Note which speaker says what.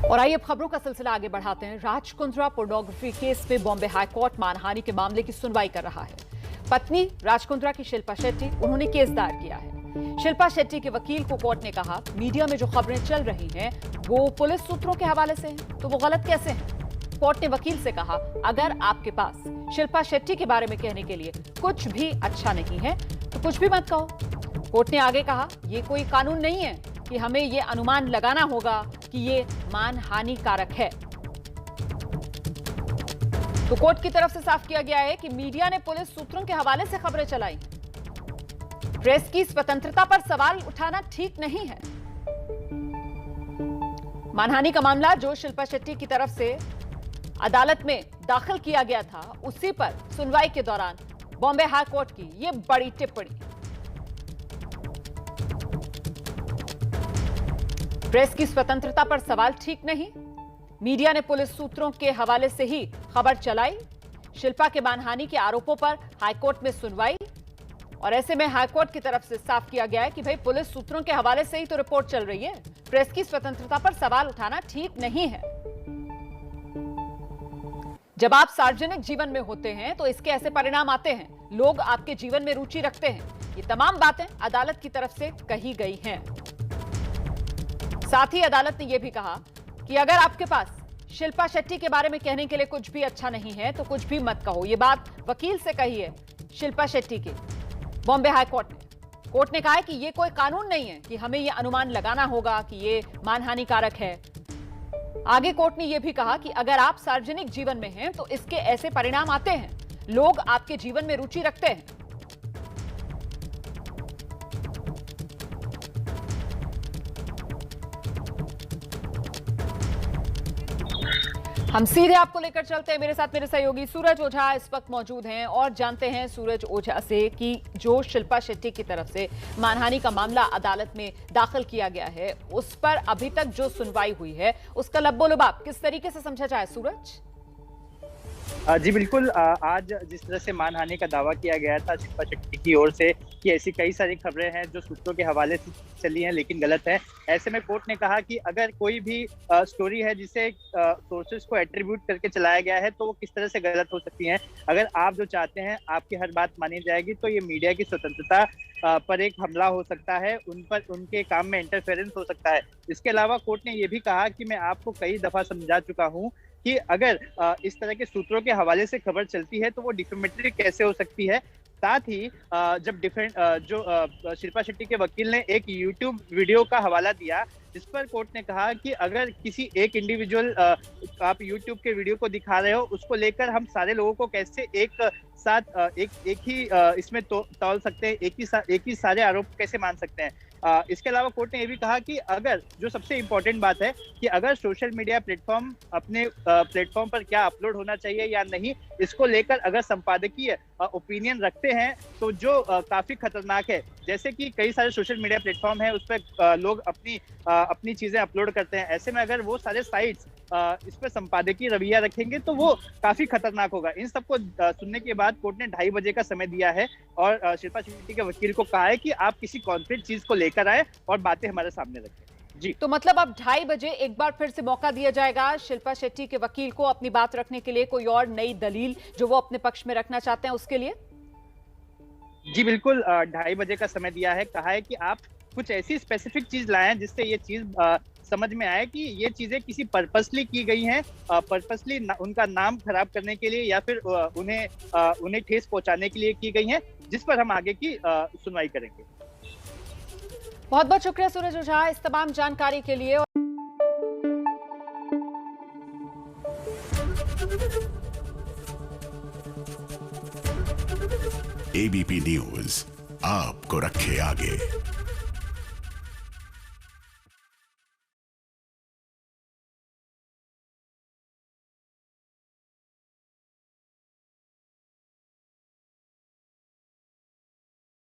Speaker 1: और आइए अब खबरों का सिलसिला आगे बढ़ाते हैं। राज कुंद्रा पोर्नोग्राफी केस में बॉम्बे हाईकोर्ट मानहानि के मामले की सुनवाई कर रहा है। पत्नी राज कुंद्रा की शिल्पा शेट्टी, उन्होंने केस दायर किया है। शिल्पा शेट्टी के वकील को कोर्ट ने कहा, मीडिया में जो खबरें चल रही हैं वो पुलिस सूत्रों के हवाले से हैं, तो वो गलत कैसे हैं? कोर्ट ने वकील से कहा, अगर आपके पास शिल्पा शेट्टी के बारे में कहने के लिए कुछ भी अच्छा नहीं है तो कुछ भी मत कहो। कोर्ट ने आगे कहा, ये कोई कानून नहीं है कि हमें ये अनुमान लगाना होगा कि ये मानहानिकारक है। तो कोर्ट की तरफ से साफ किया गया है कि मीडिया ने पुलिस सूत्रों के हवाले से खबरें चलाई। प्रेस की स्वतंत्रता पर सवाल उठाना ठीक नहीं है। मानहानि का मामला जो शिल्पा शेट्टी की तरफ से अदालत में दाखिल किया गया था, उसी पर सुनवाई के दौरान बॉम्बे हाई कोर्ट की यह बड़ी टिप्पणी। प्रेस की स्वतंत्रता पर सवाल ठीक नहीं, मीडिया ने पुलिस सूत्रों के हवाले से ही खबर चलाई। शिल्पा के मानहानि के आरोपों पर हाईकोर्ट में सुनवाई, और ऐसे में हाईकोर्ट की तरफ से साफ किया गया है कि भाई पुलिस सूत्रों के हवाले से ही तो रिपोर्ट चल रही है, प्रेस की स्वतंत्रता पर सवाल उठाना ठीक नहीं है। जब आप सार्वजनिक जीवन में होते हैं तो इसके ऐसे परिणाम आते हैं, लोग आपके जीवन में रुचि रखते हैं। ये तमाम बातें अदालत की तरफ से कही गई हैं। साथ ही अदालत ने यह भी कहा कि अगर आपके पास शिल्पा शेट्टी के बारे में कहने के लिए कुछ भी अच्छा नहीं है तो कुछ भी मत कहो। यह बात वकील से कही है शिल्पा शेट्टी की बॉम्बे हाई कोर्ट ने। कोर्ट ने कहा है कि यह कोई कानून नहीं है कि हमें यह अनुमान लगाना होगा कि यह मानहानिकारक है। आगे कोर्ट ने यह भी कहा कि अगर आप सार्वजनिक जीवन में हैं तो इसके ऐसे परिणाम आते हैं, लोग आपके जीवन में रुचि रखते हैं। हम सीधे आपको लेकर चलते हैं। मेरे साथ मेरे सहयोगी सूरज ओझा इस वक्त मौजूद हैं और जानते हैं सूरज ओझा से कि जो शिल्पा शेट्टी की तरफ से मानहानि का मामला अदालत में दाखिल किया गया है, उस पर अभी तक जो सुनवाई हुई है उसका लब्बो-लुबाब किस तरीके से समझा जाए सूरज?
Speaker 2: जी बिल्कुल। आज जिस तरह से मानहानि का दावा किया गया था शिल्पा शेट्टी की ओर से कि ऐसी कई सारी खबरें हैं जो सूत्रों के हवाले से चली हैं लेकिन गलत है, ऐसे में कोर्ट ने कहा कि अगर कोई भी स्टोरी है जिसे सोर्सेस को एट्रीब्यूट करके चलाया गया है तो वो किस तरह से गलत हो सकती हैं। अगर आप जो चाहते हैं आपकी हर बात मानी जाएगी तो ये मीडिया की स्वतंत्रता पर एक हमला हो सकता है, उन पर उनके काम में इंटरफेरेंस हो सकता है। इसके अलावा कोर्ट ने ये भी कहा कि मैं आपको कई दफा समझा चुका हूँ कि अगर इस तरह के सूत्रों के हवाले से खबर चलती है तो वो डिफेमेटरी कैसे हो सकती है। साथ ही जब शिल्पा शेट्टी के वकील ने एक यूट्यूब वीडियो का हवाला दिया जिस पर कोर्ट ने कहा कि अगर किसी एक इंडिविजुअल आप यूट्यूब के वीडियो को दिखा रहे हो, उसको लेकर हम सारे लोगों को कैसे एक साथ एक ही इसमें तौल सकते हैं, एक ही सारे आरोप कैसे मान सकते हैं। इसके अलावा कोर्ट ने यह भी कहा कि अगर जो सबसे इम्पोर्टेंट बात है कि अगर सोशल मीडिया प्लेटफॉर्म अपने प्लेटफॉर्म पर क्या अपलोड होना चाहिए या नहीं, इसको लेकर अगर संपादकीय ओपिनियन रखते हैं तो जो काफी खतरनाक है। जैसे कि कई सारे सोशल मीडिया प्लेटफॉर्म है उस पर लोग अपनी चीजें अपलोड करते हैं, ऐसे में अगर वो सारे साइट्स इस पर संपादकीय रवैया रखेंगे तो वो काफी खतरनाक होगा। इन सबको सुनने के बाद कोर्ट ने 2:30 बजे का समय दिया है और शिल्पा शेट्टी के वकील को कहा है कि आप किसी कॉन्क्रीट चीज को लेकर आए और बातें हमारे सामने रखें। जी,
Speaker 1: तो मतलब अब 2:30 बजे एक बार फिर से मौका दिया जाएगा शिल्पा शेट्टी के वकील को अपनी बात रखने के लिए, कोई और नई दलील जो वो अपने पक्ष में रखना चाहते हैं उसके लिए?
Speaker 2: जी बिल्कुल। 2:30 बजे का समय दिया है, कहा है कि आप कुछ ऐसी स्पेसिफिक चीज लाएं जिससे ये चीज समझ में आए कि ये चीजें किसी पर्पसली की गई हैं, पर्पसली उनका नाम खराब करने के लिए या फिर उन्हें ठेस पहुंचाने के लिए की गई हैं, जिस पर हम आगे की सुनवाई करेंगे।
Speaker 1: बहुत बहुत शुक्रिया सूरज ओझा इस तमाम जानकारी के लिए।
Speaker 3: एबीपी न्यूज आपको रखे आगे।